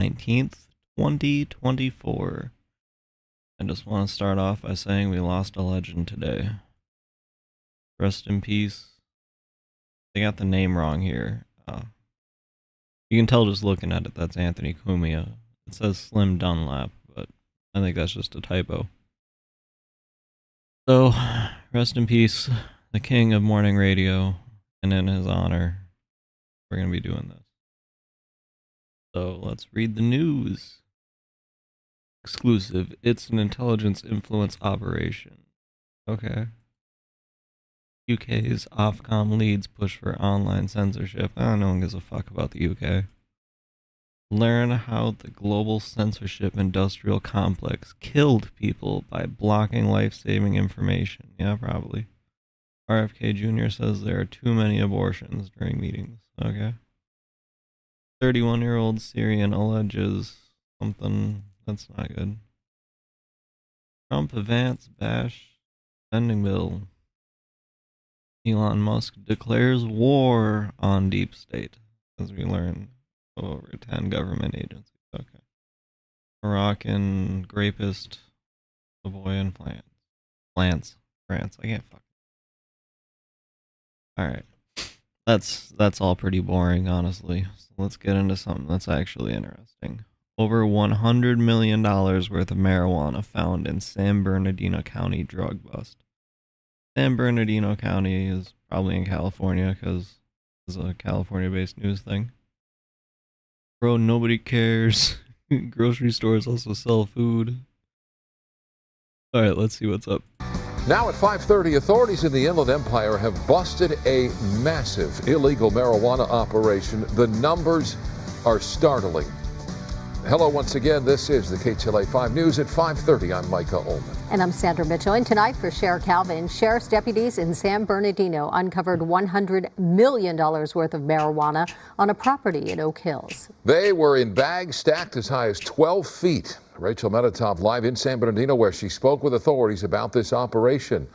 19th, 2024. I just want to start off by saying we lost a legend today. Rest in peace. They got the name wrong here. You can tell just looking at it that's Anthony Cumia. It says Slim Dunlap, but I think that's just a typo. So, rest in peace, the king of morning radio, and in his honor, we're going to be doing this. So, let's read the news. Exclusive. It's an intelligence influence operation. Okay. UK's Ofcom leads push for online censorship. No one gives a fuck about the UK. Learn how the global censorship industrial complex killed people by blocking life-saving information. Yeah, probably. RFK Jr. says there are too many abortions during meetings. Okay. 31-year-old Syrian alleges something that's not good. Trump advance bash spending bill. Elon Musk declares war on deep state, as we learn over 10 government agencies. Okay. Moroccan rapist, a boy in France. I can't fuck. Alright. That's all pretty boring, honestly. So let's get into something that's actually interesting. Over $100 million worth of marijuana found in San Bernardino County drug bust. San Bernardino County is probably in California because it's a California-based news thing. Bro, nobody cares. Grocery stores also sell food. Alright, let's see what's up. Now at 5:30, authorities in the Inland Empire have busted a massive illegal marijuana operation. The numbers are startling. Hello once again, this is the KTLA 5 News at 5:30. I'm Micah Ullman. And I'm Sandra Mitchell. And tonight for Sheriff Calvin, sheriff's deputies in San Bernardino uncovered $100 million worth of marijuana on a property in Oak Hills. They were in bags stacked as high as 12 feet. Rachel Medetov live in San Bernardino where she spoke with authorities about this operation.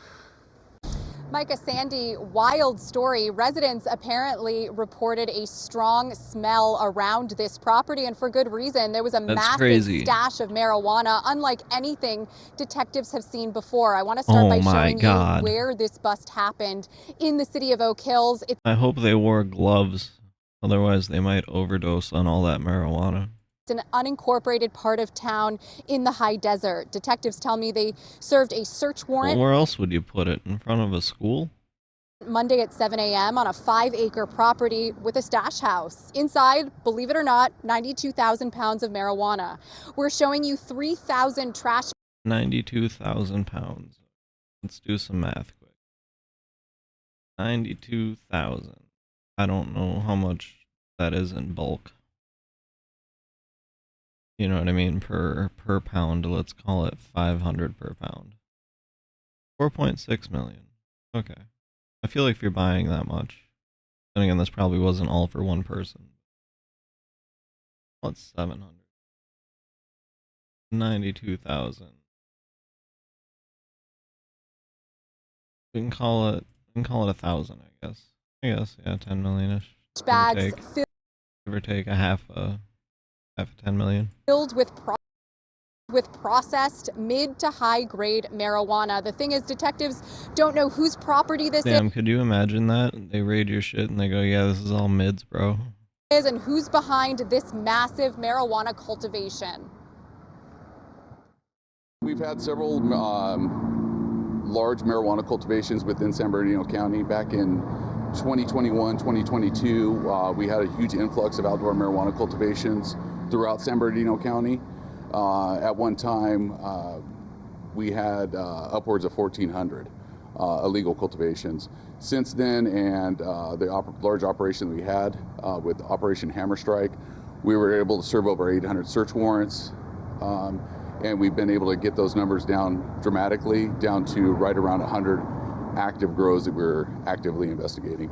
Micah, Sandy, wild story. Residents apparently reported a strong smell around this property, and for good reason. There was a massive stash of marijuana, unlike anything detectives have seen before. I want to start by showing you where this bust happened in the city of Oak Hills. I hope they wore gloves, otherwise they might overdose on all that marijuana. It's an unincorporated part of town in the high desert. Detectives tell me they served a search warrant. Well, where else would you put it? In front of a school? Monday at 7 a.m. on a 5-acre property with a stash house. Inside, believe it or not, 92,000 pounds of marijuana. We're showing you 3,000 trash. 92,000 pounds. Let's do some math quick. 92,000. I don't know how much that is in bulk. You know what I mean? Per pound, let's call it 500 per pound. 4.6 million. Okay. I feel like if you're buying that much, then again, this probably wasn't all for one person. What's 700? 92,000. We can call it 1,000, I guess. Yeah, 10 million-ish. Bags give or take a half 10 million. Filled with processed mid to high grade marijuana. The thing is, detectives don't know whose property this is. Could you imagine that? They raid your shit and they go, yeah, this is all mids, bro. And who's behind this massive marijuana cultivation. We've had several large marijuana cultivations within San Bernardino County. Back in 2021, 2022, we had a huge influx of outdoor marijuana cultivations throughout San Bernardino County. At one time, we had upwards of 1,400 illegal cultivations. Since then, and the large operation we had with Operation Hammer Strike, we were able to serve over 800 search warrants, and we've been able to get those numbers down dramatically, down to right around 100 active grows that we're actively investigating.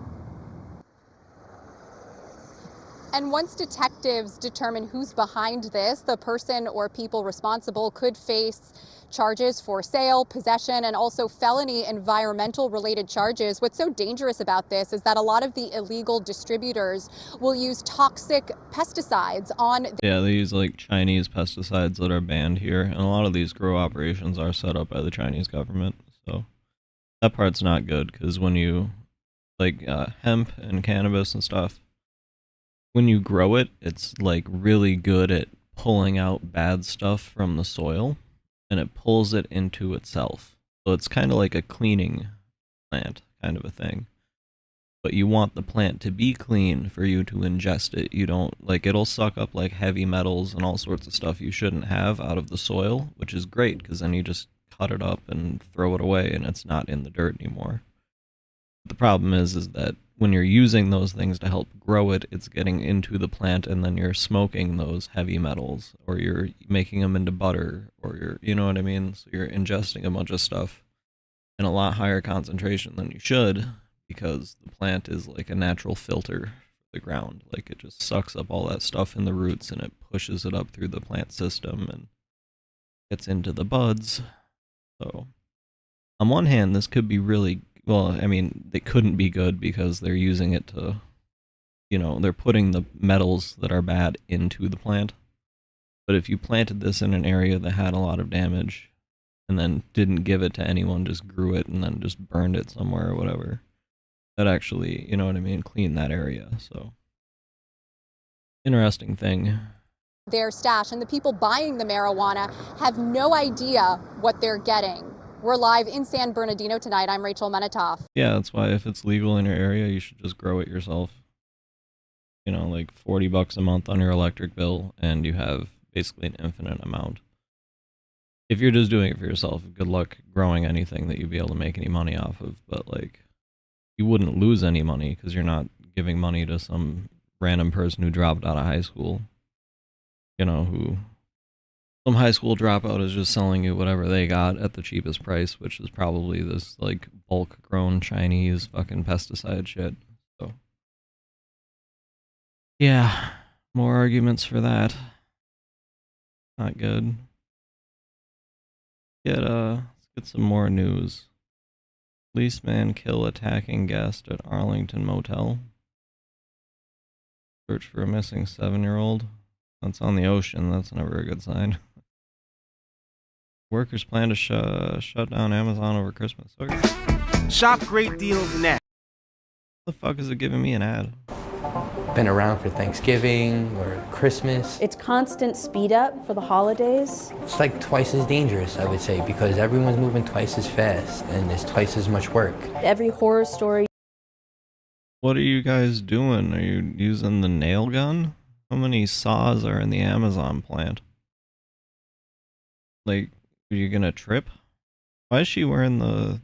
And once detectives determine who's behind this, the person or people responsible could face charges for sale, possession, and also felony environmental related charges. What's so dangerous about this is that a lot of the illegal distributors will use toxic pesticides on. Yeah, they use like Chinese pesticides that are banned here, and a lot of these grow operations are set up by the Chinese government. So that part's not good, because when you like hemp and cannabis and stuff, when you grow it, it's like really good at pulling out bad stuff from the soil, and it pulls it into itself. So it's kind of like a cleaning plant kind of a thing. But you want the plant to be clean for you to ingest it. You don't, like, it'll suck up like heavy metals and all sorts of stuff you shouldn't have out of the soil, which is great, because then you just cut it up and throw it away and it's not in the dirt anymore. The problem is that when you're using those things to help grow it, it's getting into the plant, and then you're smoking those heavy metals, or you're making them into butter, or you're, you know what I mean? So you're ingesting a bunch of stuff in a lot higher concentration than you should, because the plant is like a natural filter for the ground. Like, it just sucks up all that stuff in the roots and it pushes it up through the plant system and gets into the buds. So on one hand, this could be really, well, I mean, they couldn't be good because they're using it to, you know, they're putting the metals that are bad into the plant. But if you planted this in an area that had a lot of damage and then didn't give it to anyone, just grew it and then just burned it somewhere or whatever, that actually, you know what I mean, clean that area. So interesting thing. Their stash, and the people buying the marijuana have no idea what they're getting. We're live in San Bernardino tonight. I'm Rachel Menitoff. Yeah, that's why if it's legal in your area, you should just grow it yourself. You know, like $40 a month on your electric bill, and you have basically an infinite amount. If you're just doing it for yourself, good luck growing anything that you'd be able to make any money off of. But like, you wouldn't lose any money because you're not giving money to some random person who dropped out of high school. You know, who some high school dropout is just selling you whatever they got at the cheapest price, which is probably this like bulk grown Chinese fucking pesticide shit. So yeah, more arguments for that. Not good. Let's get some more news. Policeman kill attacking guest at Arlington motel. Search for a missing 7-year-old. That's on the ocean. That's never a good sign. Workers plan to shut down Amazon over Christmas. Okay. Shop great deals now. The fuck is it giving me an ad? Been around for Thanksgiving or Christmas. It's constant speed up for the holidays. It's like twice as dangerous, I would say, because everyone's moving twice as fast and there's twice as much work. Every horror story. What are you guys doing? Are you using the nail gun? How many saws are in the Amazon plant? Like, are you gonna trip? Why is she wearing the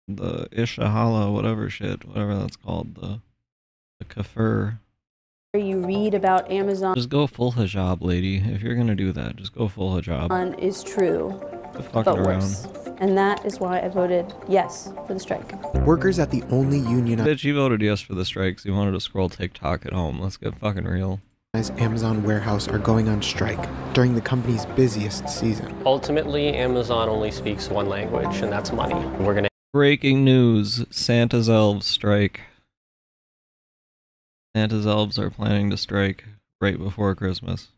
Ishahala, whatever shit, whatever that's called, the kafir? You read about Amazon. Just go full hijab, lady. If you're gonna do that, just go full hijab. Is true, but worse. And that is why I voted yes for the strike. Workers at the only union Bitch, you voted yes for the strikes. You wanted to scroll TikTok at home. Let's get fucking real. Amazon warehouse are going on strike during the company's busiest season. Ultimately, Amazon only speaks one language, and that's money. We're gonna. Breaking news: Santa's elves strike. Santa's elves are planning to strike right before Christmas.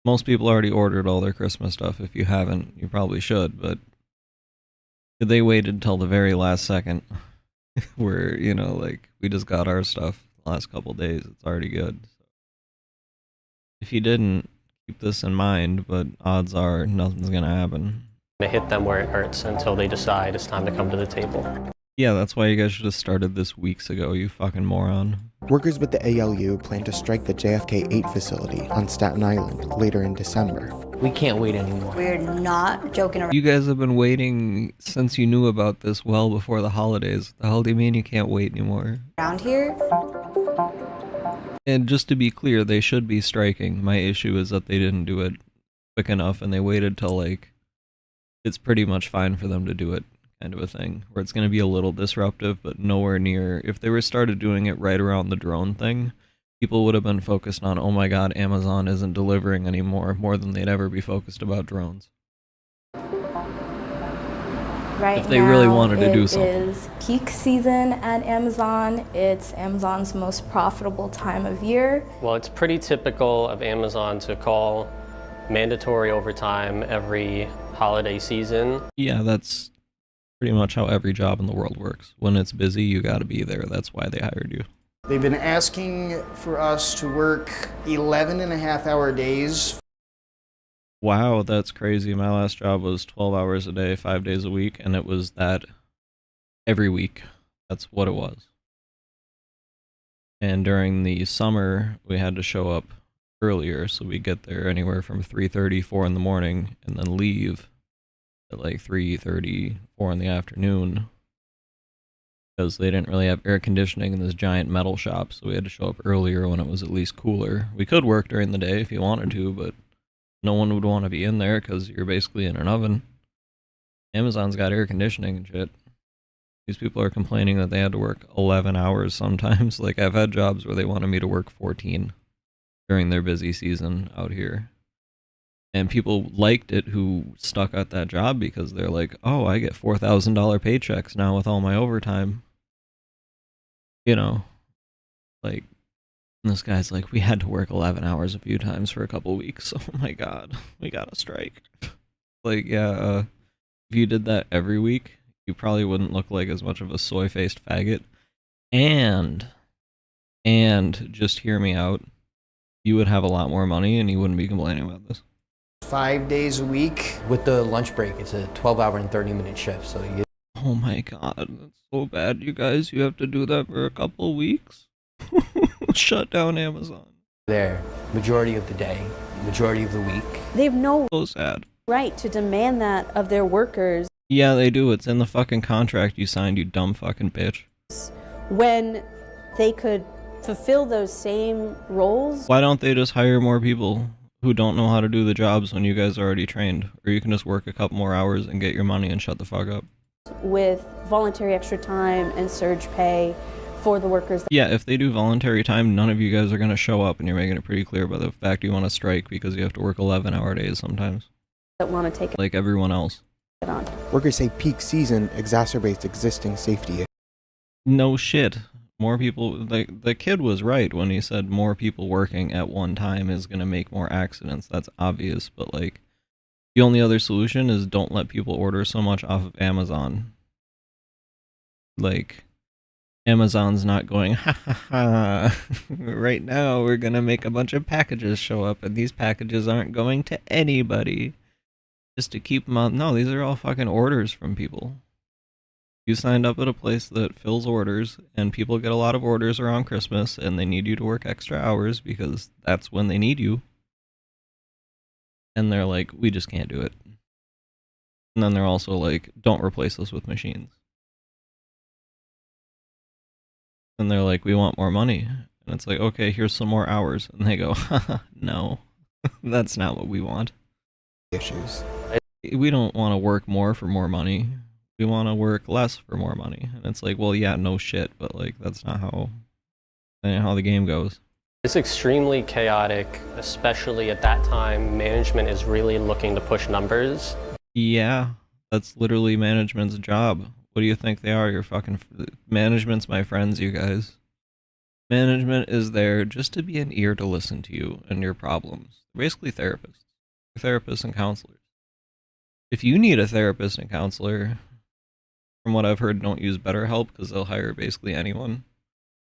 Most people already ordered all their Christmas stuff. If you haven't, you probably should, but they waited till the very last second. Where, you know, like, we just got our stuff the last couple days. It's already good. So if you didn't, keep this in mind, but odds are nothing's gonna happen. To hit them where it hurts until they decide it's time to come to the table. Yeah, that's why you guys should have started this weeks ago, you fucking moron. Workers with the ALU plan to strike the JFK 8 facility on Staten Island later in December. We can't wait anymore. We're not joking around. You guys have been waiting since you knew about this well before the holidays. What the hell do you mean you can't wait anymore? Around here. And just to be clear, they should be striking. My issue is that they didn't do it quick enough and they waited till, like, it's pretty much fine for them to do it, kind of a thing, where it's going to be a little disruptive, but nowhere near. If they were started doing it right around the drone thing, people would have been focused on, oh my god, Amazon isn't delivering anymore, more than they'd ever be focused about drones. Right if they really wanted to do something. It is peak season at Amazon. It's Amazon's most profitable time of year. Well, it's pretty typical of Amazon to call mandatory overtime every holiday season. Yeah, that's pretty much how every job in the world works. When it's busy, you gotta be there. That's why they hired you. They've been asking for us to work 11.5-hour days. Wow, that's crazy. My last job was 12 hours a day, 5 days a week, and it was that every week. That's what it was. And during the summer, we had to show up earlier, so we get there anywhere from 3:30, 4 in the morning, and then leave at like 3:30, 4 in the afternoon, because they didn't really have air conditioning in this giant metal shop, so we had to show up earlier when it was at least cooler. We could work during the day if you wanted to, but no one would want to be in there because you're basically in an oven. Amazon's got air conditioning and shit. These people are complaining that they had to work 11 hours sometimes. Like, I've had jobs where they wanted me to work 14 during their busy season out here. And people liked it who stuck at that job because they're like, oh, I get $4,000 paychecks now with all my overtime. You know, like, and this guy's like, we had to work 11 hours a few times for a couple weeks. Oh my god, we gotta strike. Like, yeah, if you did that every week, you probably wouldn't look like as much of a soy-faced faggot. And just hear me out, you would have a lot more money and you wouldn't be complaining about this. 5 days a week. With the lunch break, it's a 12-hour and 30-minute shift, so you... Oh my god, that's so bad, you guys. You have to do that for a couple weeks? Shut down Amazon. There, majority of the day, majority of the week. They have no So sad. right to demand that of their workers. Yeah, they do. It's in the fucking contract you signed, you dumb fucking bitch. When they could fulfill those same roles. Why don't they just hire more people who don't know how to do the jobs when you guys are already trained? Or you can just work a couple more hours and get your money and shut the fuck up. With voluntary extra time and surge pay for the workers. Yeah, if they do voluntary time, none of you guys are going to show up, and you're making it pretty clear by the fact you want to strike because you have to work 11-hour days sometimes. That want to take it like everyone else. on. Workers say peak season exacerbates existing safety issues. No shit. More people, like, the kid was right when he said more people working at one time is going to make more accidents. That's obvious, but like, the only other solution is don't let people order so much off of Amazon. Like, Amazon's not going, ha ha ha, right now we're gonna make a bunch of packages show up and these packages aren't going to anybody. Just to keep them on. No, these are all fucking orders from people. You signed up at a place that fills orders, and people get a lot of orders around Christmas, and they need you to work extra hours because that's when they need you. And they're like, we just can't do it. And then they're also like, don't replace us with machines. And they're like, we want more money. And it's like, okay, here's some more hours. And they go, haha, no, that's not what we want. Issues. We don't want to work more for more money. We want to work less for more money. And it's like, well, yeah, no shit, but like, that's not how the game goes. It's extremely chaotic, especially at that time. Management is really looking to push numbers. Yeah, that's literally management's job. What do you think they are? Your fucking management's my friends, you guys. Management is there just to be an ear to listen to you and your problems. They're basically therapists. They're therapists and counselors. If you need a therapist and counselor, from what I've heard, don't use BetterHelp because they'll hire basically anyone.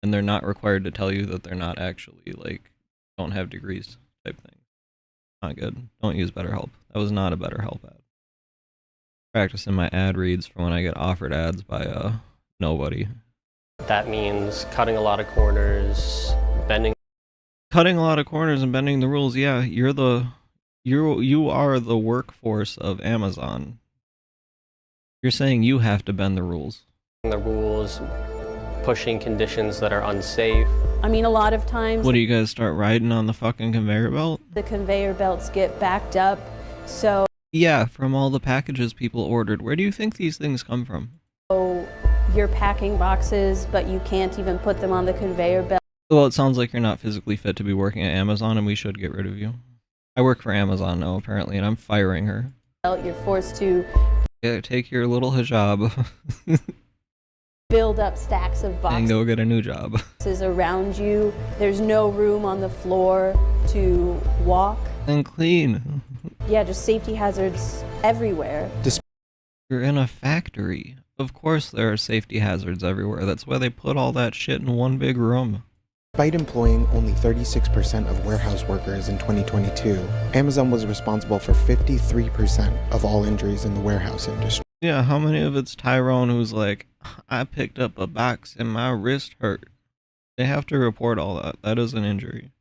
And they're not required to tell you that they're not actually, like, don't have degrees type thing. Not good. Don't use BetterHelp. That was not a BetterHelp ad. Practicing my ad reads for when I get offered ads by nobody. That means cutting a lot of corners, Cutting a lot of corners and bending the rules. Yeah, you are the workforce of Amazon. You're saying you have to bend the rules. The rules, pushing conditions that are unsafe. I mean, a lot of times. What do you guys start riding on the fucking conveyor belt? The conveyor belts get backed up, so. Yeah, from all the packages people ordered. Where do you think these things come from? So you're packing boxes, but you can't even put them on the conveyor belt. Well, it sounds like you're not physically fit to be working at Amazon, and we should get rid of you. I work for Amazon now, apparently, and I'm firing her. You're forced to take your little hijab build up stacks of boxes and go get a new job. Around you. There's no room on the floor to walk. And clean. Yeah, just safety hazards everywhere. You're in a factory. Of course there are safety hazards everywhere. That's why they put all that shit in one big room. Despite employing only 36% of warehouse workers in 2022, Amazon was responsible for 53% of all injuries in the warehouse industry. Yeah, how many of it's Tyrone who's like, I picked up a box and my wrist hurt? They have to report all that. That is an injury.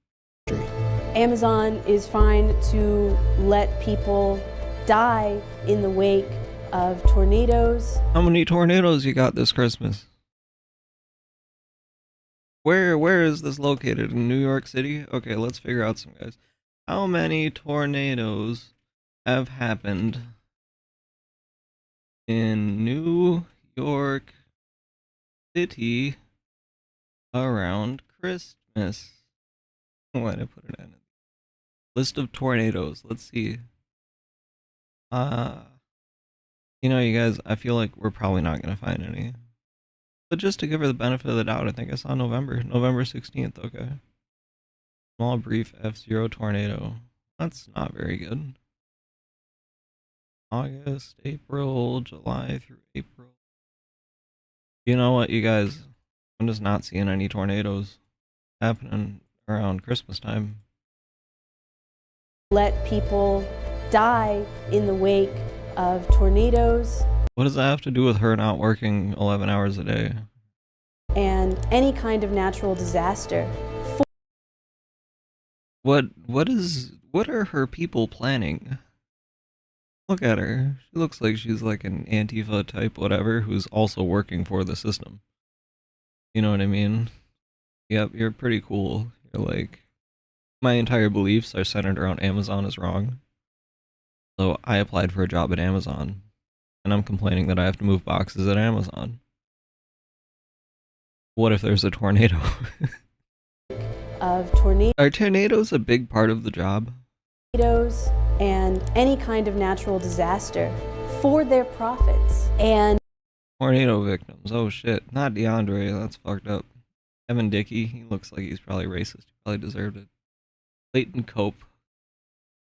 Amazon is fine to let people die in the wake of tornadoes. How many tornadoes you got this Christmas? Where is this located? In New York City? Okay, let's figure out some guys. How many tornadoes have happened in New York City around Christmas? Why did I put it in? List of tornadoes. Let's see. You know, you guys, I feel like we're probably not going to find any. But just to give her the benefit of the doubt, I think I saw November 16th, okay. Small brief F0 tornado. That's not very good. August, April, July through April. You know what, you guys? I'm just not seeing any tornadoes happening around Christmas time. Let people die in the wake of tornadoes. What does that have to do with her not working 11 hours a day? And any kind of natural disaster. What are her people planning? Look at her. She looks like she's like an Antifa type whatever who's also working for the system. You know what I mean? Yep, you're pretty cool. You're like, my entire beliefs are centered around Amazon is wrong. So I applied for a job at Amazon, and I'm complaining that I have to move boxes at Amazon. What if there's a tornado? Are tornadoes a big part of the job? Tornadoes and any kind of natural disaster for their profits. And tornado victims. Oh shit. Not DeAndre. That's fucked up. Evan Dickey. He looks like he's probably racist. He probably deserved it. Clayton Cope.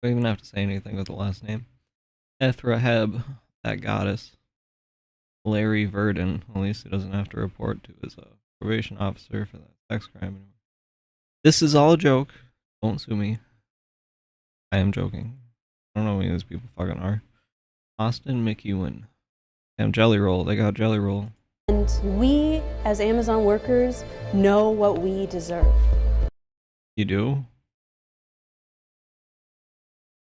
Don't even have to say anything with the last name. Ethra Heb. That goddess. Larry Verdon. At least he doesn't have to report to his probation officer for that sex crime anymore. This is all a joke. Don't sue me. I am joking. I don't know who these people fucking are. Austin McEwen. Damn, Jelly Roll. They got Jelly Roll. And we, as Amazon workers, know what we deserve. You do?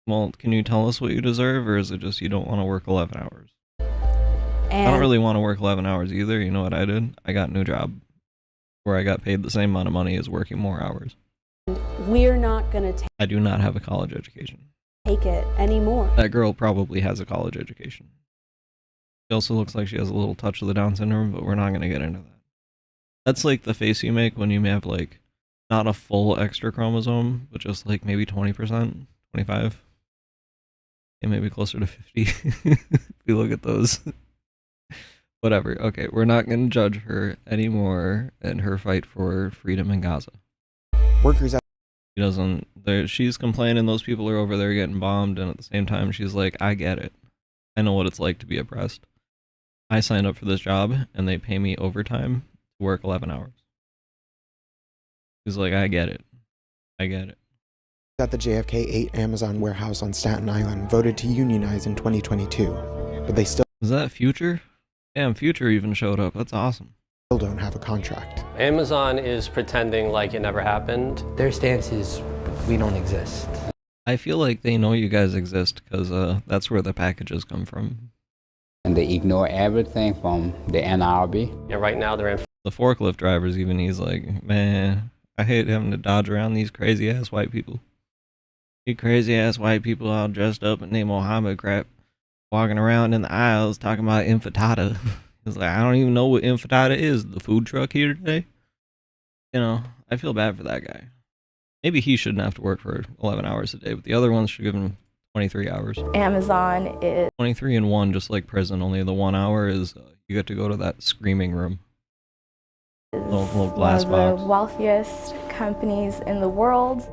Well, can you tell us what you deserve, or is it just you don't want to work 11 hours? I don't really want to work 11 hours either. You know what I did? I got a new job where I got paid the same amount of money as working more hours. We're not going to I do not have a college education. Take it anymore. That girl probably has a college education. She also looks like she has a little touch of the Down syndrome, but we're not going to get into that. That's like the face you make when you have like not a full extra chromosome, but just like maybe 20%, 25. And maybe closer to 50 if you look at those. Whatever. Okay, we're not going to judge her anymore in her fight for freedom in Gaza. Workers out. She doesn't. She's complaining those people are over there getting bombed, and at the same time, she's like, I get it. I know what it's like to be oppressed. I signed up for this job, and they pay me overtime to work 11 hours. She's like, I get it. I get it. At the JFK 8 Amazon warehouse on Staten Island voted to unionize in 2022, but they still... Is that Future? Damn, Future even showed up. That's awesome. Still don't have a contract. Amazon is pretending like it never happened. Their stance is, we don't exist. I feel like they know you guys exist because that's where the packages come from. And they ignore everything from the NRB. Yeah, right now they're in. The forklift drivers even, he's like, man, I hate having to dodge around these crazy ass white people. You crazy ass white people all dressed up in their Mohammed crap, walking around in the aisles talking about infitata. He's like, I don't even know what infitata is. The food truck here today? You know, I feel bad for that guy. Maybe he shouldn't have to work for 11 hours a day, but the other ones should give him 23 hours. Amazon is 23 and 1, just like prison, only the 1 hour is you get to go to that screaming room. Little glass one of box. the wealthiest companies in the world.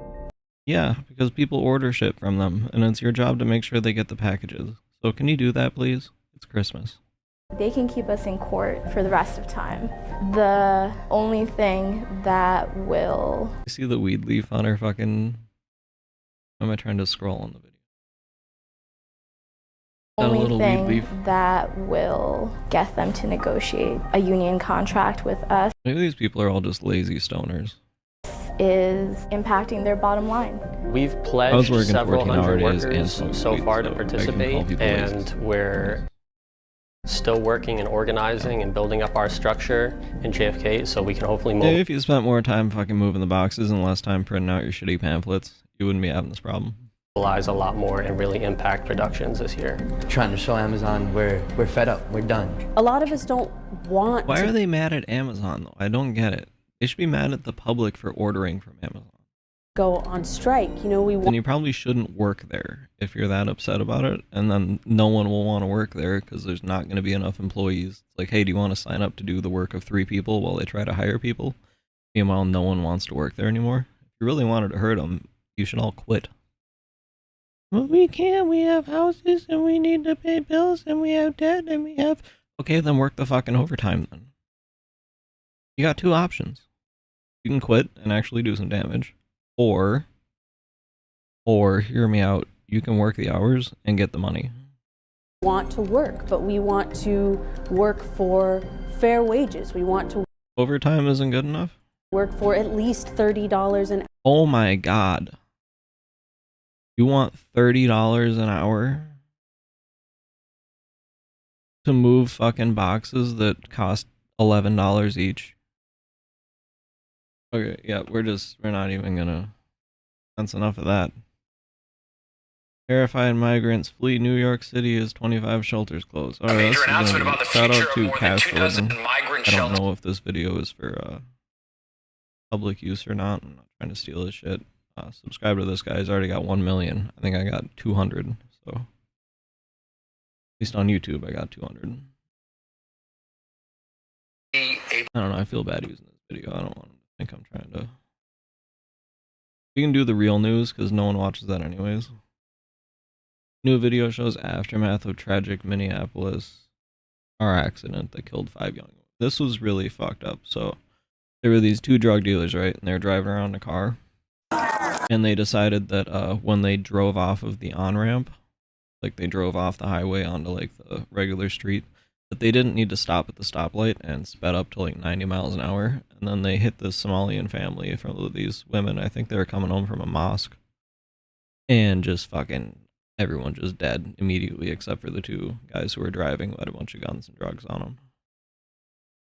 Yeah, because people order shit from them, and it's your job to make sure they get the packages. So can you do that, please? It's Christmas. They can keep us in court for the rest of time. The only thing that will... You see the weed leaf on her fucking... Why am I trying to scroll on the video? Got a little weed leaf. That will get them to negotiate a union contract with us Maybe these people are all just lazy stoners. is impacting their bottom line. We've pledged several hundred workers so far to participate, and we're still working and organizing and building up our structure in JFK so we can hopefully move. If you spent more time fucking moving the boxes and less time printing out your shitty pamphlets, you wouldn't be having this problem. Mobilize a lot more and really impact productions this year. Trying to show Amazon we're fed up, we're done. A lot of us don't want Why to are they mad at Amazon though? I don't get it. They should be mad at the public for ordering from Amazon. go on strike. You know, we Then you probably shouldn't work there if you're that upset about it, and then no one will want to work there because there's not going to be enough employees. It's like, hey, do you want to sign up to do the work of 3 people while they try to hire people? Meanwhile, no one wants to work there anymore. If you really wanted to hurt them, you should all quit. Well, we can't. We have houses, and we need to pay bills, and we have debt, and we have... Okay, then work the fucking overtime then. You got 2 options. You can quit and actually do some damage. Or, hear me out, you can work the hours and get the money. want to work, but we want to work for fair wages. We want to Overtime isn't good enough? work for at least $30 an hour. Oh my god. You want $30 an hour to move fucking boxes that cost $11 each? Okay, yeah, we're not even gonna... That's enough of that. Terrified migrants flee New York City as 25 shelters close. Alright, major announcement about the shout future out of to more than Cash 2 dozen Organ. migrant I don't shelters. know if this video is for public use or not. I'm not trying to steal his shit. Subscribe to this guy. He's already got 1 million. I think I got 200. So, at least on YouTube, I got 200. I don't know. I feel bad using this video. I don't want him to think I'm trying to. We can do the real news because no one watches that anyways. New video shows aftermath of tragic Minneapolis car accident that killed 5 young women. This was really fucked up. So there were these 2 drug dealers, right? And they were driving around in a car. And they decided that when they drove off of the on-ramp, like they drove off the highway onto like the regular street, that they didn't need to stop at the stoplight and sped up to like 90 miles an hour. And then they hit this Somalian family from these women. I think they were coming home from a mosque. And just fucking everyone just dead immediately except for the 2 guys who were driving who had a bunch of guns and drugs on them.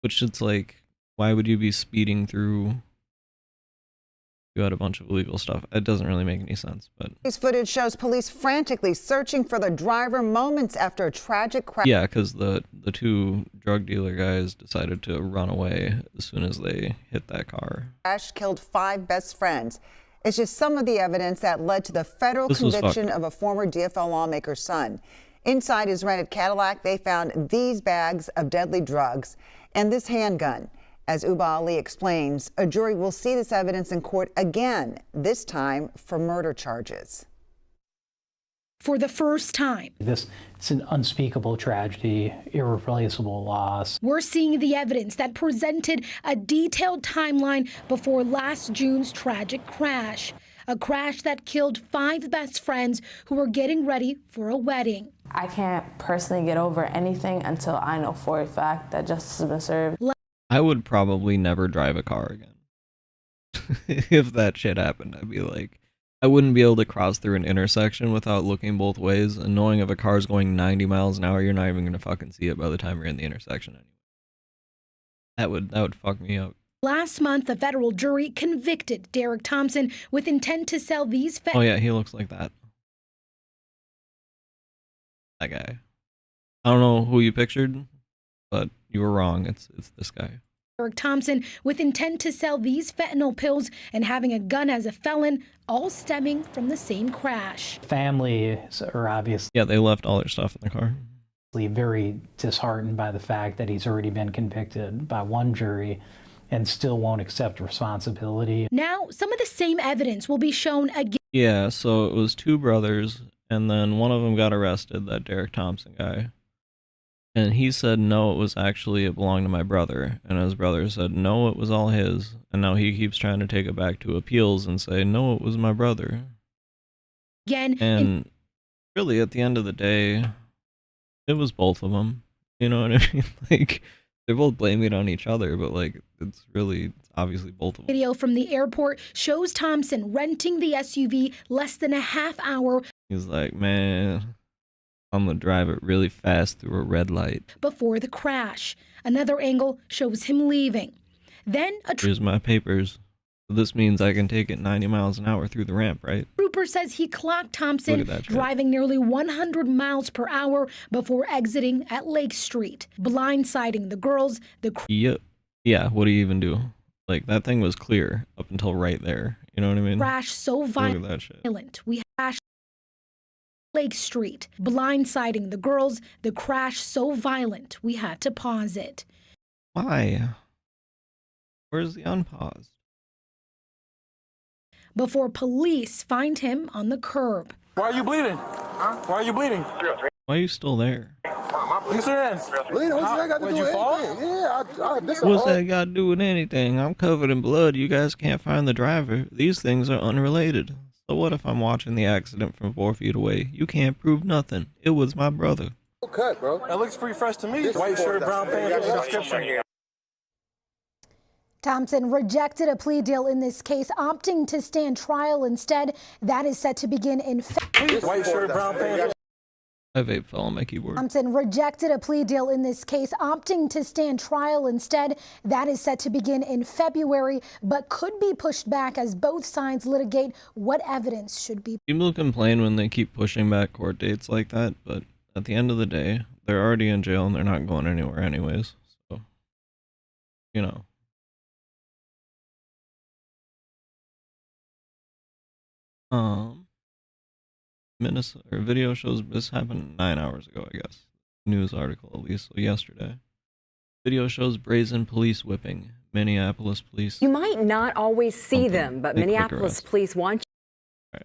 Which it's like, why would you be speeding through? You had a bunch of illegal stuff. It doesn't really make any sense, but... This footage shows police frantically searching for the driver moments after a tragic crash. Yeah, because the 2 drug dealer guys decided to run away as soon as they hit that car. Crash killed 5 best friends. It's just some of the evidence that led to the federal conviction of a former DFL lawmaker's son. Inside his rented Cadillac, they found these bags of deadly drugs and this handgun. As Uba Ali explains, a jury will see this evidence in court again, this time for murder charges. For the first time, it's an unspeakable tragedy, irreplaceable loss. We're seeing the evidence that presented a detailed timeline before last June's tragic crash. A crash that killed 5 best friends who were getting ready for a wedding. I can't personally get over anything until I know for a fact that justice has been served. I would probably never drive a car again. If that shit happened, I'd be like, I wouldn't be able to cross through an intersection without looking both ways, and knowing if a car's going 90 miles an hour, you're not even gonna fucking see it by the time you're in the intersection anyway. That would fuck me up. Last month, a federal jury convicted Derek Thompson with intent to sell these. Oh yeah, he looks like that. That guy. I don't know who you pictured, but you were wrong. It's this guy. Derek Thompson with intent to sell these fentanyl pills and having a gun as a felon, all stemming from the same crash. Families are obviously they left all their stuff in the car. Very disheartened by the fact that he's already been convicted by one jury and still won't accept responsibility. Now, some of the same evidence will be shown again. Yeah, so it was two brothers, and then one of them got arrested, that Derek Thompson guy. And he said, no, it belonged to my brother. And his brother said, no, it was all his. And now he keeps trying to take it back to appeals and say, no, it was my brother. Again. And really, at the end of the day, it was both of them. You know what I mean? Like, they're both blaming it on each other, but like, it's obviously both of them. Video from the airport shows Thompson renting the SUV less than a half hour. He's like, man, I'm gonna drive it really fast through a red light Before the crash. Another angle shows him leaving. Then here's my papers. So this means I can take it 90 miles an hour through the ramp, right? Trooper says he clocked Thompson driving nearly 100 miles per hour before exiting at Lake Street, blindsiding the girls. Yep. Yeah, what do you even do? Like, that thing was clear up until right there. You know what I mean? Crash so violent. We crashed Lake Street, blindsiding the girls. The crash so violent, we had to pause it. Why? Where's the unpaused? Before police find him on the curb. Why are you bleeding? Huh? Why are you bleeding? Why are you still there? What's your hands? Bleeding? What's that got to do with anything? Yeah, what's that got to do with anything? I'm covered in blood. You guys can't find the driver. These things are unrelated. So what if I'm watching the accident from 4 feet away? You can't prove nothing. It was my brother. Cut, bro. That looks pretty fresh to me. White shirt, brown pants, description. Thompson rejected a plea deal in this case, opting to stand trial instead. That is set to begin in White shirt, brown pants. My vape fell on my keyboard. Thompson rejected a plea deal in this case, opting to stand trial instead. That is set to begin in February, but could be pushed back as both sides litigate what evidence should be. People complain when they keep pushing back court dates like that, but at the end of the day, they're already in jail and they're not going anywhere anyways. So, you know. Minnesota video shows this happened 9 hours ago, I guess. News article, at least, so yesterday. Video shows brazen police whipping. Minneapolis police. You might not always see them, but Minneapolis police want you.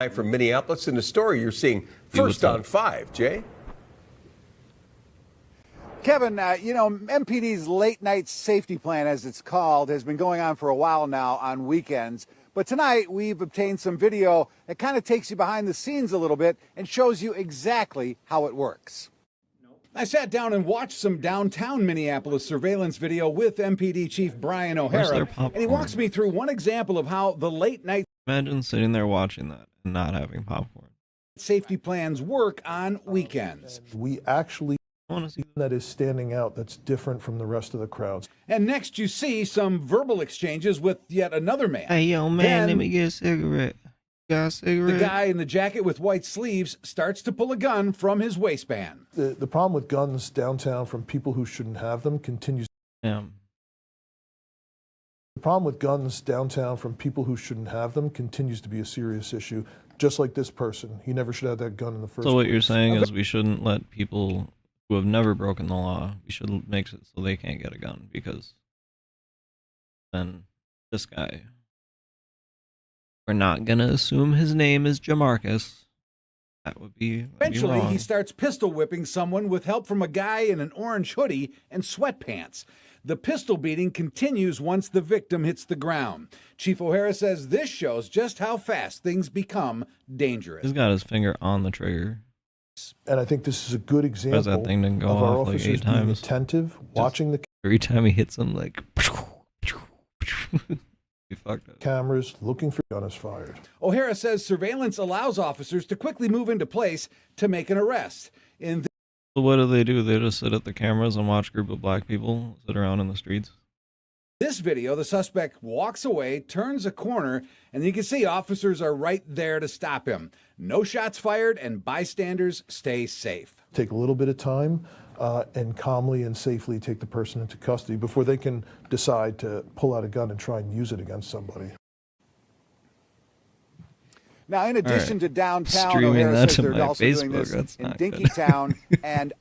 Right. From Minneapolis in the story you're seeing first on 5, Jay. Kevin, you know, MPD's late night safety plan, as it's called, has been going on for a while now on weekends. But tonight we've obtained some video that kind of takes you behind the scenes a little bit and shows you exactly how it works. I sat down and watched some downtown Minneapolis surveillance video with MPD Chief Brian O'Hara, and he walks me through one example of how the late night. Imagine sitting there watching that and not having popcorn. Safety plans work on weekends. We actually that is standing out that's different from the rest of the crowds. And next you see some verbal exchanges with yet another man. Hey, yo, man, let me get a cigarette. Got a cigarette? The guy in the jacket with white sleeves starts to pull a gun from his waistband. The problem with guns downtown from people who shouldn't have them continues. Yeah. The problem with guns downtown from people who shouldn't have them continues to be a serious issue, just like this person. He never should have that gun in the first place. So what you're saying is we shouldn't let people who have never broken the law, we should make it so they can't get a gun, because then this guy, we're not going to assume his name is Jamarcus. That would be Eventually, wrong. He starts pistol whipping someone with help from a guy in an orange hoodie and sweatpants. The pistol beating continues once the victim hits the ground. Chief O'Hara says this shows just how fast things become dangerous. He's got his finger on the trigger. And I think this is a good example that thing didn't go of our off like officers 8 times. being attentive, watching the Every time he hits him, like, he fucked up. Cameras, looking for gun is fired. O'Hara says surveillance allows officers to quickly move into place to make an arrest. So what do? They just sit at the cameras and watch a group of black people sit around in the streets? This video, the suspect walks away, turns a corner, and you can see officers are right there to stop him. No shots fired, and bystanders stay safe. Take a little bit of time. and calmly and safely take the person into custody before they can decide to pull out a gun and try and use it against somebody. Now, in addition to downtown, streaming O'Hara that says to they're my also doing Facebook, this that's in not good. Dinkytown and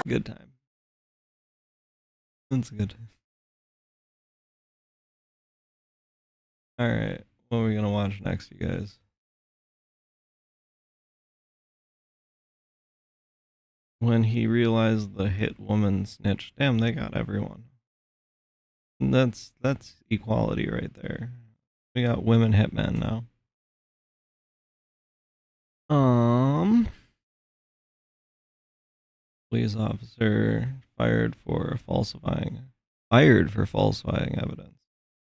Good time. That's good. All right, what are we gonna watch next, you guys? When he realized the hit woman snitched, damn, they got everyone. That's equality right there. We got women hitmen now. Police officer fired for falsifying evidence.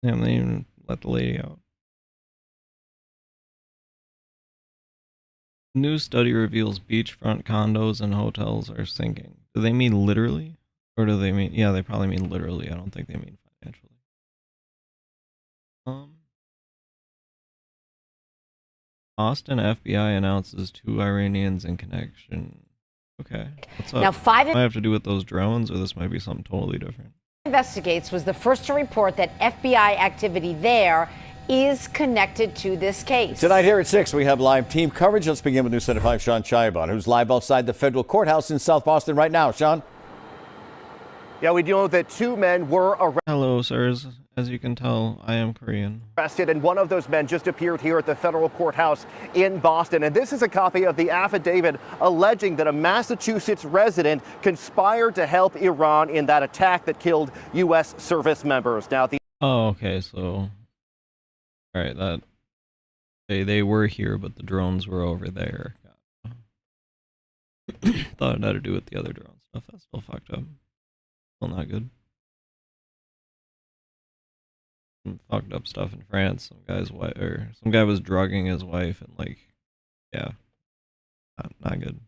Damn, they didn't even let the lady out. New study reveals beachfront condos and hotels are sinking. Do they mean literally? Or do they mean, yeah, they probably mean literally. I don't think they mean financially. Austin FBI announces 2 Iranians in connection. Okay, what's up? Now, 5 might have to do with those drones, or this might be something totally different. Investigates was the first to report that FBI activity there is connected to this case. Tonight here at 6, we have live team coverage. Let's begin with News Center 5's Sean Chaiban, who's live outside the federal courthouse in South Boston right now. Sean? Yeah, we know that 2 men were arrested. Hello, sirs. As you can tell, I am Korean. And one of those men just appeared here at the federal courthouse in Boston. And this is a copy of the affidavit alleging that a Massachusetts resident conspired to help Iran in that attack that killed U.S. service members. Now, Oh, okay, so... Alright, that... They were here, but the drones were over there. Thought it had to do with the other drone stuff. That's still fucked up. Still not good. Some fucked up stuff in France. Some guy's wife, or some guy was drugging his wife, and like, yeah, not good.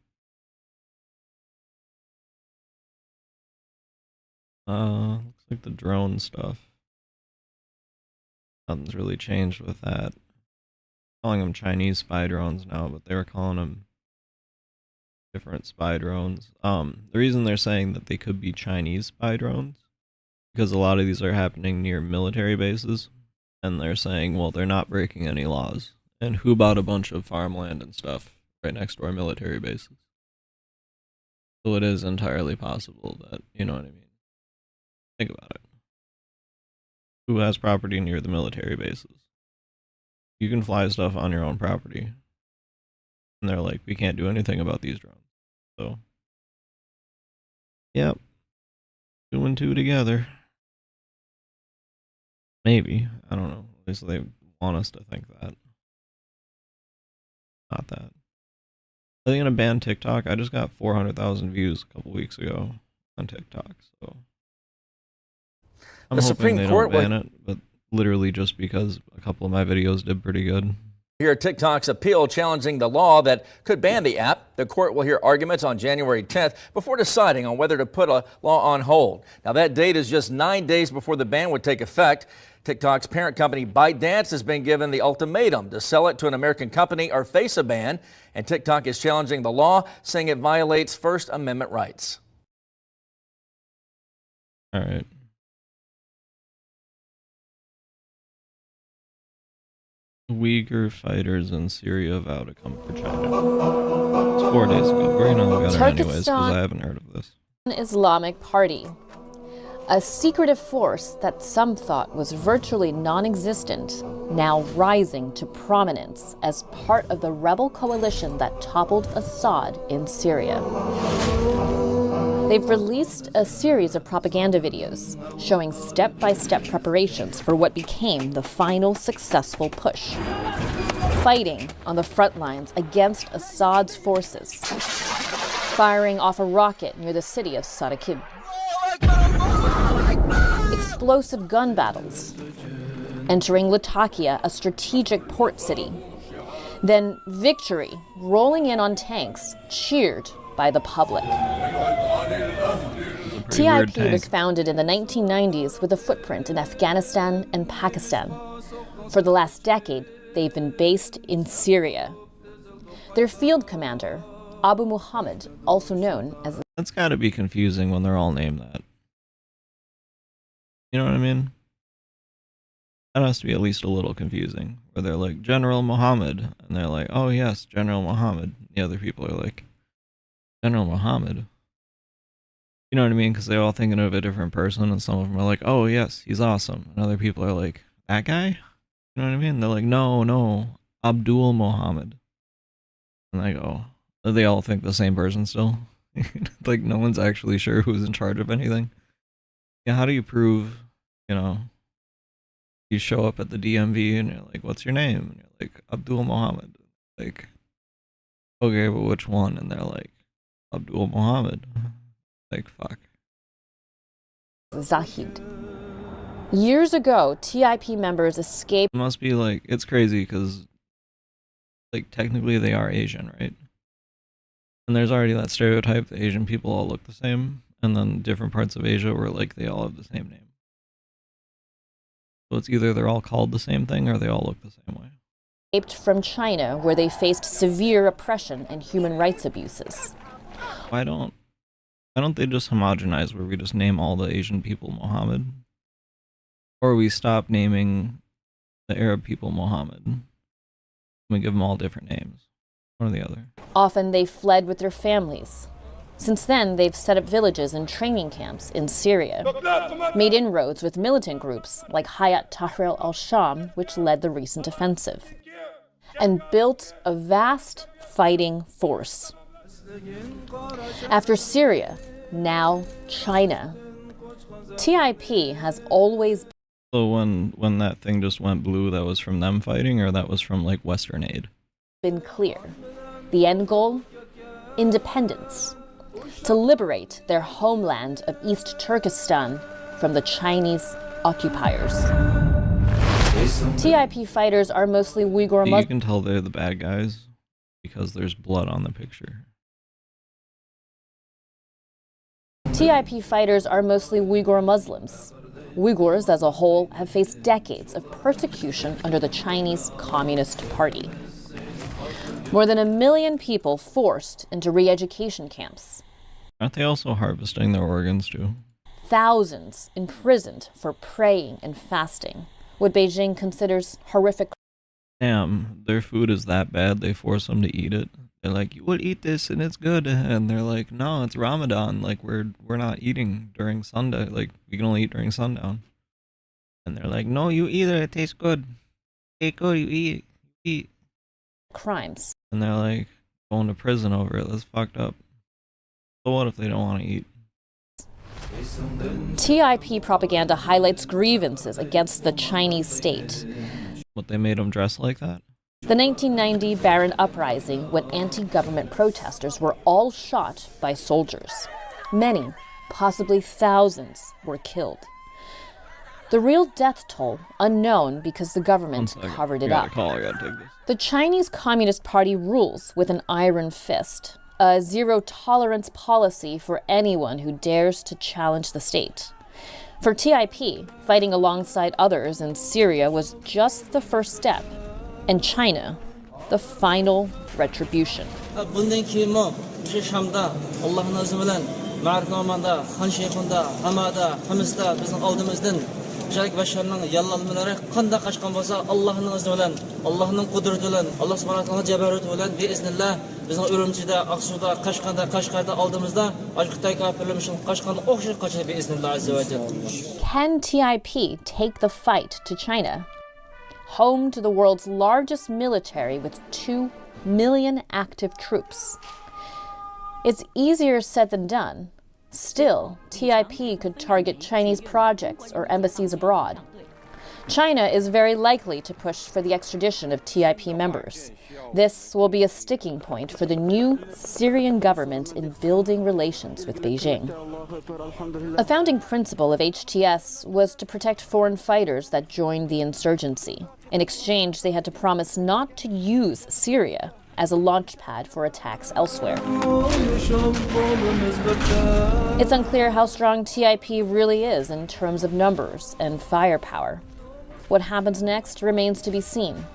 Looks like the drone stuff. Nothing's really changed with that. Calling them Chinese spy drones now, but they were calling them different spy drones. The reason they're saying that they could be Chinese spy drones, because a lot of these are happening near military bases, and they're saying, well, they're not breaking any laws. And who bought a bunch of farmland and stuff right next to our military bases? So it is entirely possible that, you know what I mean? Think about it. Who has property near the military bases? You can fly stuff on your own property. And they're like, we can't do anything about these drones. So, yep. 2 and 2 together. Maybe. I don't know. At least they want us to think that. Not that. Are they going to ban TikTok? I just got 400,000 views a couple weeks ago on TikTok, so... I'm hoping they don't ban it, but literally just because a couple of my videos did pretty good. Hear TikTok's appeal challenging the law that could ban the app. The court will hear arguments on January 10th before deciding on whether to put a law on hold. Now, that date is just 9 days before the ban would take effect. TikTok's parent company ByteDance has been given the ultimatum to sell it to an American company or face a ban, and TikTok is challenging the law, saying it violates First Amendment rights. All right. Uyghur fighters in Syria vow to come for China. It's 4 days ago. We're gonna look at it anyways because I haven't heard of this. Islamic Party, a secretive force that some thought was virtually non-existent, now rising to prominence as part of the rebel coalition that toppled Assad in Syria. They've released a series of propaganda videos showing step-by-step preparations for what became the final successful push. Fighting on the front lines against Assad's forces. Firing off a rocket near the city of Sarakib. Explosive gun battles. Entering Latakia, a strategic port city. Then victory, rolling in on tanks, cheered by the public. TIP was founded in the 1990s with a footprint in Afghanistan and Pakistan. For the last decade, they've been based in Syria. Their field commander, Abu Muhammad, also known as That's got to be confusing when they're all named that. You know what I mean? That has to be at least a little confusing. Where they're like, General Muhammad. And they're like, oh yes, General Muhammad. The other people are like, General Muhammad. You know what I mean? Because they're all thinking of a different person. And some of them are like, oh yes, he's awesome. And other people are like, that guy? You know what I mean? They're like, no, Abdul Muhammad. And I go, they all think the same person still? Like, no one's actually sure who's in charge of anything. Yeah, how do you prove, you show up at the DMV and you're like, what's your name? And you're like, Abdul Muhammad. Like, okay, but which one? And they're like, Abdul Muhammad. Like, fuck. Zahid. Years ago, TIP members escaped. It must be like, it's crazy because, like, technically they are Asian, right? And there's already that stereotype that Asian people all look the same. And then different parts of Asia where, like, they all have the same name. So it's either they're all called the same thing or they all look the same way. Escaped from China, where they faced severe oppression and human rights abuses. Why don't they just homogenize where we just name all the Asian people Mohammed? Or we stop naming the Arab people Mohammed. We give them all different names. One or the other. Often they fled with their families. Since then, they've set up villages and training camps in Syria, made inroads with militant groups like Hayat Tahrir al-Sham, which led the recent offensive, and built a vast fighting force. After Syria, now China. TIP has always... So when that thing just went blue, that was from them fighting, or that was from, like, Western aid? Been clear. The end goal? Independence. To liberate their homeland of East Turkestan from the Chinese occupiers. TIP fighters are mostly Uyghur Muslims. You can tell they're the bad guys because there's blood on the picture. TIP fighters are mostly Uyghur Muslims. Uyghurs as a whole have faced decades of persecution under the Chinese Communist Party. More than 1 million people forced into re-education camps. Aren't they also harvesting their organs too? Thousands imprisoned for praying and fasting, what Beijing considers horrific. Damn, their food is that bad they force them to eat it. They're like, you will eat this and it's good. And they're like, no, it's Ramadan. Like, we're not eating during Sunday. Like, we can only eat during sundown. And they're like, no, you eat it. It tastes good. It's good. You eat. Crimes. And they're like, going to prison over it. That's fucked up. So what if they don't want to eat? TIP propaganda highlights grievances against the Chinese state. What, they made them dress like that? The 1990 Barron Uprising, when anti-government protesters were all shot by soldiers. Many, possibly thousands, were killed. The real death toll unknown because the government covered it up. The Chinese Communist Party rules with an iron fist, a zero-tolerance policy for anyone who dares to challenge the state. For TIP, fighting alongside others in Syria was just the first step, and China, the final retribution. Can TIP take the fight to China? Home to the world's largest military with 2 million active troops. It's easier said than done. Still, TIP could target Chinese projects or embassies abroad. China is very likely to push for the extradition of TIP members. This will be a sticking point for the new Syrian government in building relations with Beijing. A founding principle of HTS was to protect foreign fighters that joined the insurgency. In exchange, they had to promise not to use Syria as a launchpad for attacks elsewhere. It's unclear how strong TIP really is in terms of numbers and firepower. What happens next remains to be seen.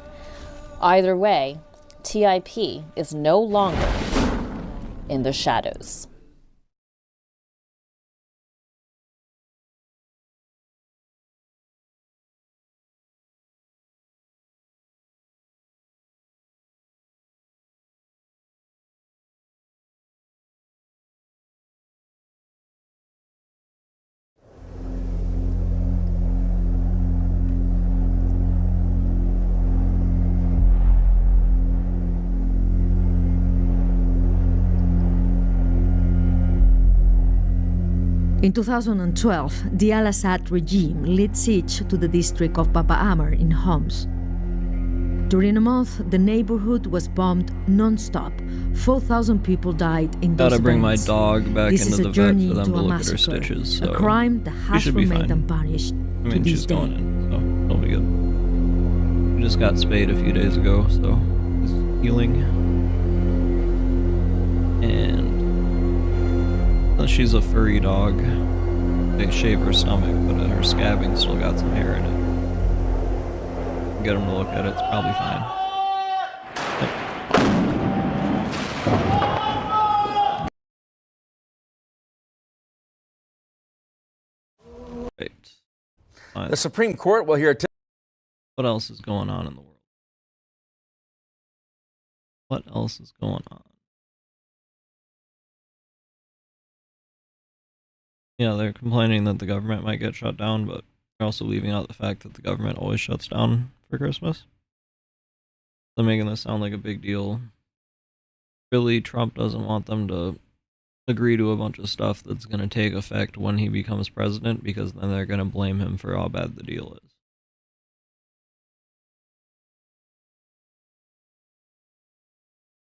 Either way, TIP is no longer in the shadows. In 2012, the al-Assad regime laid siege to the district of Baba Amr in Homs. During a month, the neighborhood was bombed non-stop. 4,000 people died in those Gotta bring my events. dog back This into is a the vet journey for them to to a look at her massacre, stitches. So a crime that has should be remained fine. unpunished I to mean, this she's day. going in, so it'll be good. She just got spayed a few days ago, so it's healing. And she's a furry dog. They shave her stomach, but her scabbing still got some hair in it. Get them to look at it, it's probably fine. Yep. Right. The Supreme Court will hear. What else is going on in the world? What else is going on? Yeah, they're complaining that the government might get shut down, but they're also leaving out the fact that the government always shuts down for Christmas. They're making this sound like a big deal. Really, Trump doesn't want them to agree to a bunch of stuff that's going to take effect when he becomes president, because then they're going to blame him for how bad the deal is.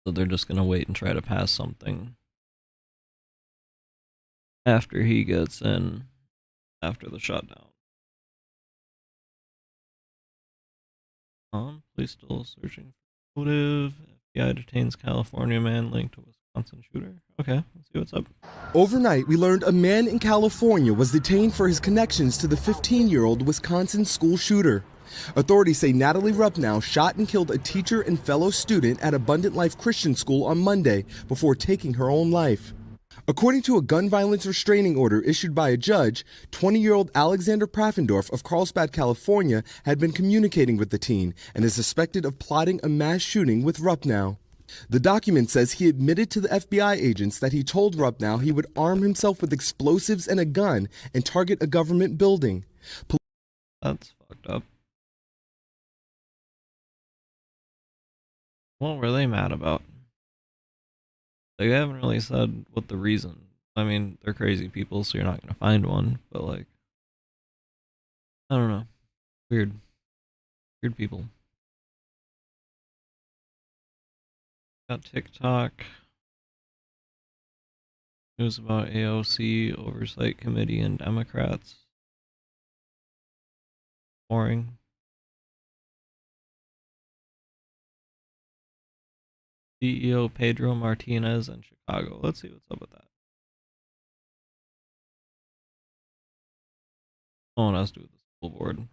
So they're just going to wait and try to pass something after he gets in, after the shutdown. Police still searching for motive. FBI detains California man linked to Wisconsin shooter. Okay, let's see what's up. Overnight, we learned a man in California was detained for his connections to the 15-year-old Wisconsin school shooter. Authorities say Natalie Rupnow shot and killed a teacher and fellow student at Abundant Life Christian School on Monday before taking her own life. According to a gun violence restraining order issued by a judge, 20-year-old Alexander Praffendorf of Carlsbad, California, had been communicating with the teen and is suspected of plotting a mass shooting with Rupnow. The document says he admitted to the FBI agents that he told Rupnow he would arm himself with explosives and a gun and target a government building. That's fucked up. What were they mad about? They haven't really said what the reason. I mean, they're crazy people, so you're not going to find one, but like, I don't know. Weird. Weird people. Got TikTok. News about AOC Oversight Committee and Democrats. Boring. CEO Pedro Martinez in Chicago. Let's see what's up with that. Oh, has to do with the school board.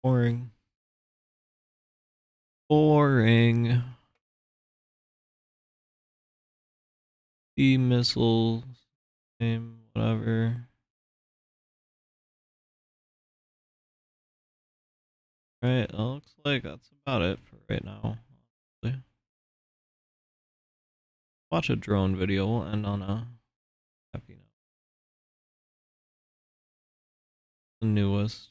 Boring. Boring. The missiles. Name, whatever. Right, it looks like that's about it for right now. Watch a drone video. We'll end on a happy note. The newest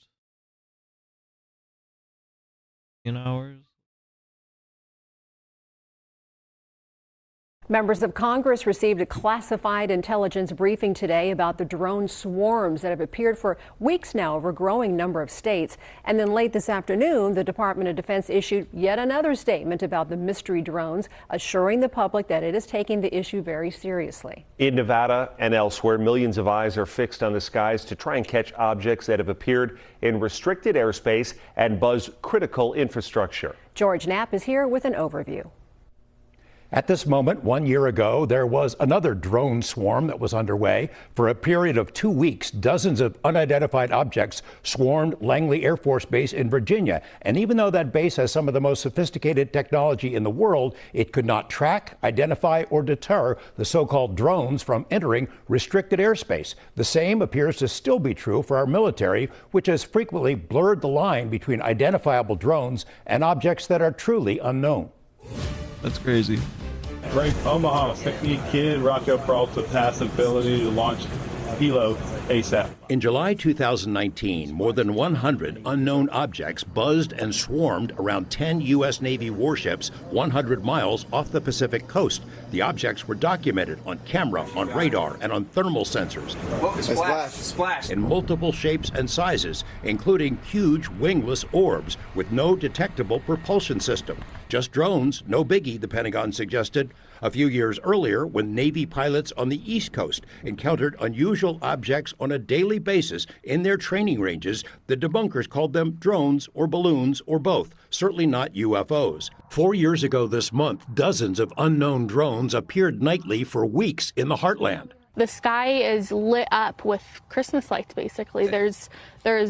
in hours. Members of Congress received a classified intelligence briefing today about the drone swarms that have appeared for weeks now over a growing number of states. And then late this afternoon, the Department of Defense issued yet another statement about the mystery drones, assuring the public that it is taking the issue very seriously. In Nevada and elsewhere, millions of eyes are fixed on the skies to try and catch objects that have appeared in restricted airspace and buzz critical infrastructure. George Knapp is here with an overview. At this moment, 1 year ago, there was another drone swarm that was underway. For a period of 2 weeks, dozens of unidentified objects swarmed Langley Air Force Base in Virginia. And even though that base has some of the most sophisticated technology in the world, it could not track, identify, or deter the so-called drones from entering restricted airspace. The same appears to still be true for our military, which has frequently blurred the line between identifiable drones and objects that are truly unknown. That's crazy. Ranked Omaha 16 kid, Rockwell Peralta pass ability to launch helo ASAP. In July 2019, more than 100 unknown objects buzzed and swarmed around 10 U.S. Navy warships 100 miles off the Pacific coast. The objects were documented on camera, on radar, and on thermal sensors. Splash. In multiple shapes and sizes, including huge wingless orbs with no detectable propulsion system. Just drones, no biggie, the Pentagon suggested. A few years earlier, when Navy pilots on the East Coast encountered unusual objects on a daily basis in their training ranges, the debunkers called them drones or balloons or both, certainly not UFOs. 4 years ago this month, dozens of unknown drones appeared nightly for weeks in the heartland. The sky is lit up with Christmas lights, basically. There's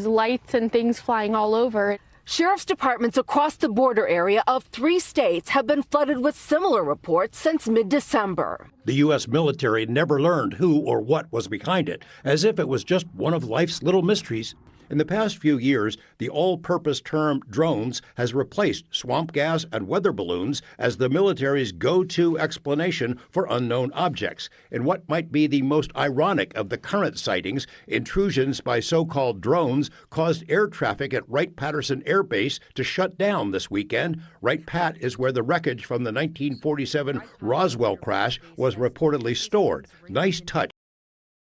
lights and things flying all over. Sheriff's departments across the border area of 3 states have been flooded with similar reports since mid-December. The U.S. military never learned who or what was behind it, as if it was just one of life's little mysteries. In the past few years, the all-purpose term drones has replaced swamp gas and weather balloons as the military's go-to explanation for unknown objects. In what might be the most ironic of the current sightings, intrusions by so-called drones caused air traffic at Wright-Patterson Air Base to shut down this weekend. Wright-Pat is where the wreckage from the 1947 Roswell crash was reportedly stored. Nice touch.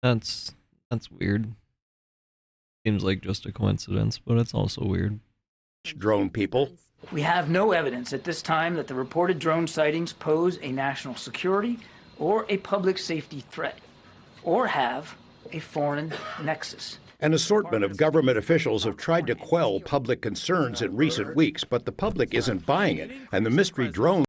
That's weird. Seems like just a coincidence, but it's also weird. Drone people. We have no evidence at this time that the reported drone sightings pose a national security or a public safety threat, or have a foreign nexus. An assortment of government officials have tried to quell public concerns in recent weeks, but the public isn't buying it, and the mystery drones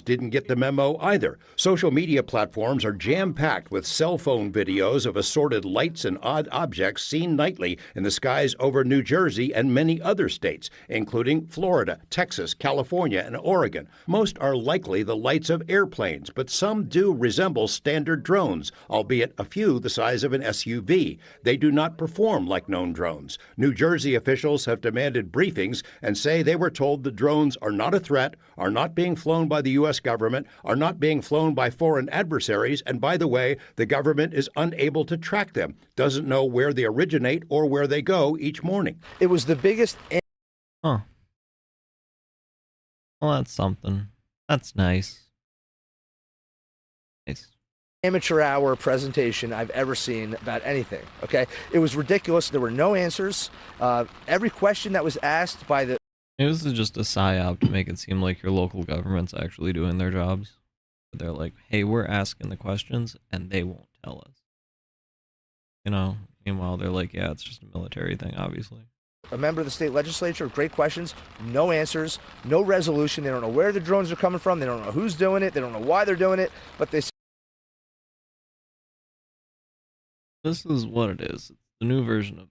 didn't get the memo either. Social media platforms are jam-packed with cell phone videos of assorted lights and odd objects seen nightly in the skies over New Jersey and many other states, including Florida, Texas, California, and Oregon. Most are likely the lights of airplanes, but some do resemble standard drones, albeit a few the size of an SUV. They do not perform like known drones. New Jersey officials have demanded briefings and say they were told the drones are not a threat, are not being flown by the U.S. government, are not being flown by foreign adversaries, and by the way, the government is unable to track them, doesn't know where they originate or where they go each morning. It was the biggest... Huh. Well, that's something. That's nice. Nice. Amateur hour presentation I've ever seen about anything, okay? It was ridiculous. There were no answers. Every question that was asked by the... This is just a psyop to make it seem like your local government's actually doing their jobs. They're like, hey, we're asking the questions, and they won't tell us. You know, meanwhile, they're like, yeah, it's just a military thing, obviously. A member of the state legislature, great questions, no answers, no resolution. They don't know where the drones are coming from. They don't know who's doing it. They don't know why they're doing it, but they... This is what it is. It's the new version of this.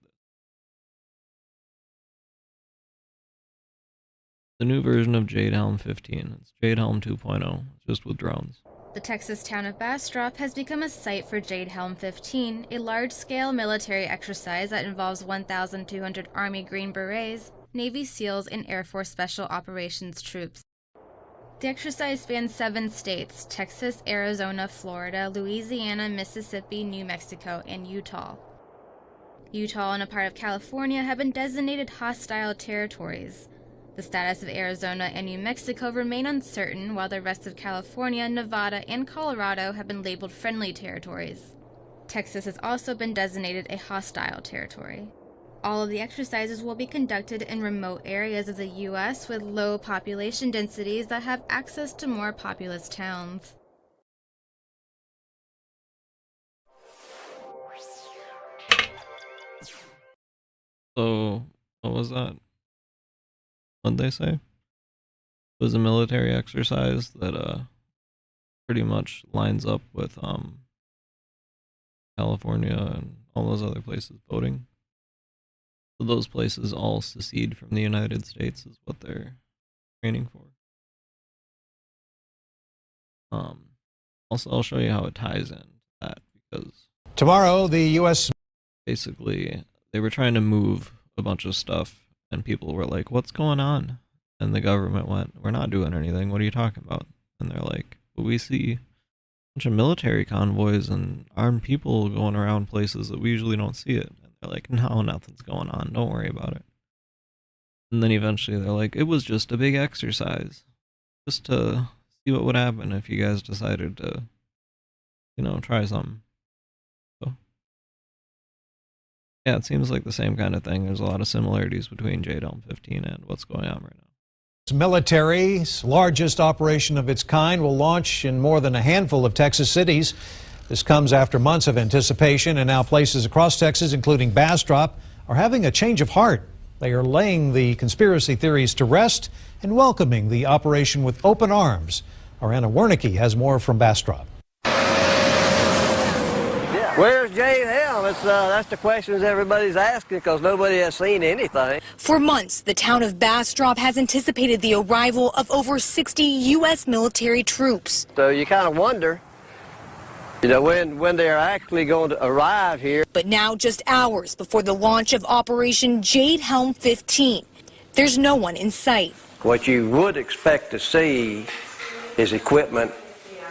The new version of Jade Helm 15. It's Jade Helm 2.0, just with drones. The Texas town of Bastrop has become a site for Jade Helm 15, a large-scale military exercise that involves 1,200 Army Green Berets, Navy SEALs, and Air Force Special Operations troops. The exercise spans 7 states: Texas, Arizona, Florida, Louisiana, Mississippi, New Mexico, and Utah. Utah and a part of California have been designated hostile territories. The status of Arizona and New Mexico remain uncertain, while the rest of California, Nevada, and Colorado have been labeled friendly territories. Texas has also been designated a hostile territory. All of the exercises will be conducted in remote areas of the U.S. with low population densities that have access to more populous towns. So, what was that? What'd they say? It was a military exercise that pretty much lines up with California and all those other places voting. So those places all secede from the United States is what they're training for. Also, I'll show you how it ties in to that, because tomorrow the U.S. basically they were trying to move a bunch of stuff. And people were like, what's going on? And the government went, we're not doing anything. What are you talking about? And they're like, well, we see bunch of military convoys and armed people going around places that we usually don't see it. And they're like, no, nothing's going on. Don't worry about it. And then eventually they're like, it was just a big exercise. Just to see what would happen if you guys decided to, try something. So, yeah, it seems like the same kind of thing. There's a lot of similarities between Jade Helm 15 and what's going on right now. Military's largest operation of its kind will launch in more than a handful of Texas cities. This comes after months of anticipation, and now places across Texas, including Bastrop, are having a change of heart. They are laying the conspiracy theories to rest and welcoming the operation with open arms. Our Anna Wernicke has more from Bastrop. Where's Jade Helm? That's the questions everybody's asking because nobody has seen anything. For months, the town of Bastrop has anticipated the arrival of over 60 U.S. military troops. So you kind of wonder, when they're actually going to arrive here. But now, just hours before the launch of Operation Jade Helm 15, there's no one in sight. What you would expect to see is equipment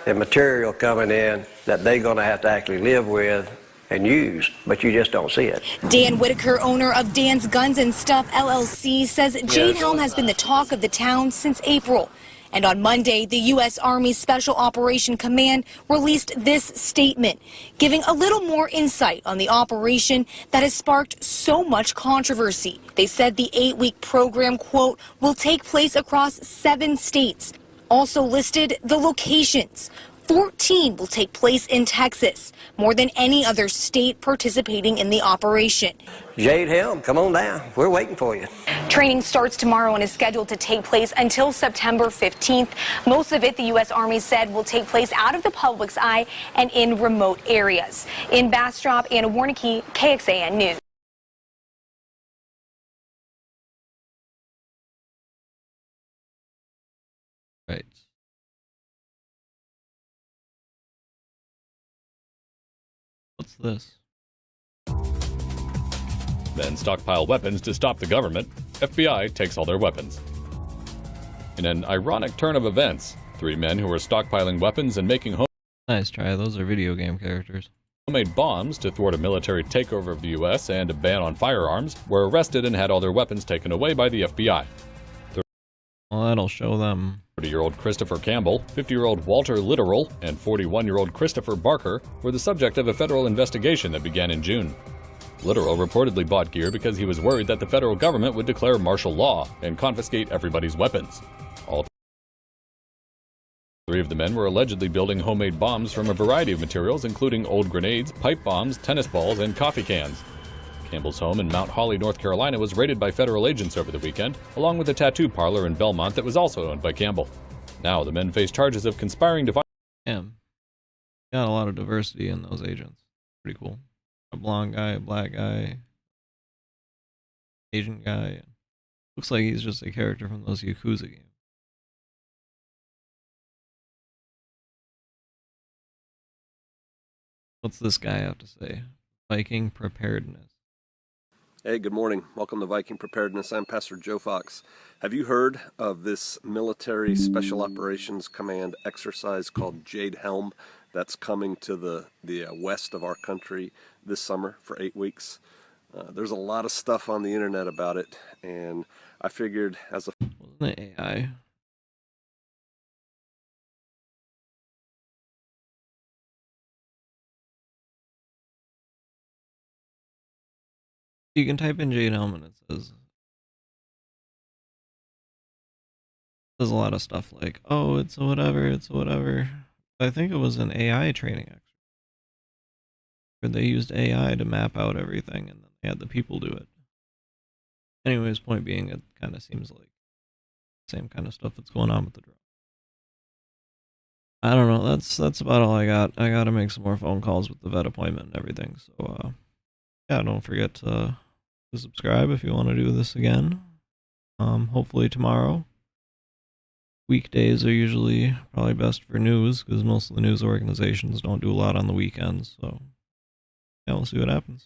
and material coming in that they're going to have to actually live with and use, but you just don't see it. Dan Whitaker, owner of Dan's Guns and Stuff LLC, says Jade Helm has been the talk of the town since April. And on Monday, the U.S. Army Special Operation Command released this statement, giving a little more insight on the operation that has sparked so much controversy. They said the 8-week program, quote, will take place across 7 states. Also listed the locations. 14 will take place in Texas, more than any other state participating in the operation. Jade Helm, come on down. We're waiting for you. Training starts tomorrow and is scheduled to take place until September 15th. Most of it, the U.S. Army said, will take place out of the public's eye and in remote areas. In Bastrop, Anna Wernicke, KXAN News. Right. What's this? Men stockpile weapons to stop the government. FBI takes all their weapons. In an ironic turn of events, 3 men who were stockpiling weapons and making Nice try. Those are video game characters. homemade bombs to thwart a military takeover of the U.S. and a ban on firearms were arrested and had all their weapons taken away by the FBI. Well, that'll show them. 30-year-old Christopher Campbell, 50-year-old Walter Littoral, and 41-year-old Christopher Barker were the subject of a federal investigation that began in June. Littoral reportedly bought gear because he was worried that the federal government would declare martial law and confiscate everybody's weapons. All 3 of the men were allegedly building homemade bombs from a variety of materials, including old grenades, pipe bombs, tennis balls, and coffee cans. Campbell's home in Mount Holly, North Carolina was raided by federal agents over the weekend, along with a tattoo parlor in Belmont that was also owned by Campbell. Now the men face charges of conspiring to Damn. Got a lot of diversity in those agents. Pretty cool. A blonde guy, a black guy, Asian guy. Looks like he's just a character from those Yakuza games. What's this guy have to say? Viking preparedness. Hey, good morning. Welcome to Viking Preparedness. I'm Pastor Joe Fox. Have you heard of this military special operations command exercise called Jade Helm that's coming to the west of our country this summer for 8 weeks? There's a lot of stuff on the internet about it, and I figured as a... Wasn't it AI? You can type in Jade Helm and it says a lot of stuff like, oh, it's a whatever, it's a whatever. I think it was an AI training exercise where they used AI to map out everything and then they had the people do it. Anyways, point being, it kind of seems like the same kind of stuff that's going on with the drone. I don't know. That's about all I got. I got to make some more phone calls with the vet appointment and everything. So, yeah, don't forget to subscribe if you want to do this again. Hopefully tomorrow. Weekdays are usually probably best for news because most of the news organizations don't do a lot on the weekends. So, yeah, we'll see what happens.